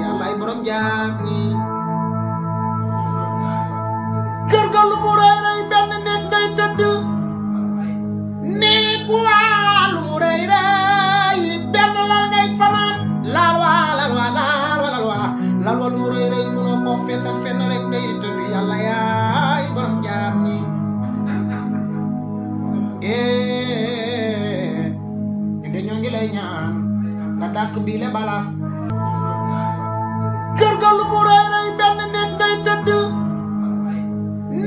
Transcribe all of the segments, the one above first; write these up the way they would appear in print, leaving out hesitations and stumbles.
yàllaay borom jaam ñi kër ga lu mu rëy rëy benn néeg ngay tëdd néeg waa lu mu rëy rëy benn lal ngay fanaan lal waa lu mu rëy rëy mënoo koo feesal fenn rek ngay tëdd yàlla yaay borom jaam ñi ñu de ñoo ngi lay ñaan nga dàq bii le bala kër ga lu mu rëy rëy benn néeg ngay tëdd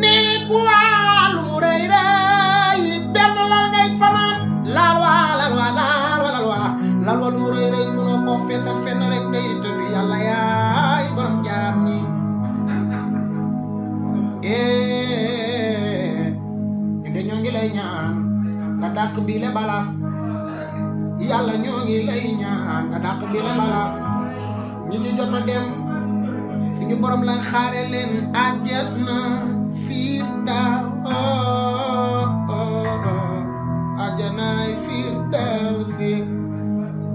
néeg waa lu mu rëy rëy benn lal ngay fanaan lal waa lu mu rëy rëy mënoo koo feesal fenn rek ngay tëdd yàlla yaay borom jaam ñi ñu de ñoo ngi lay ñaan nga dàq bii le bala yàlla ñoo ngi lay ñaan nga dàq bii le bala ñi ci jot a dem suñu borom la xaare leen àjjana àjjanaay firdawsi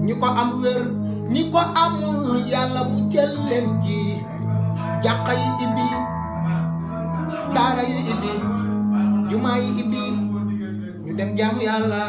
ñi ko am wér ñi ko amul yàlla mu jël leen ci jàkka yi ibbi daara yi ibbi jumaa yi ibbi ñu dem jaamu yàlla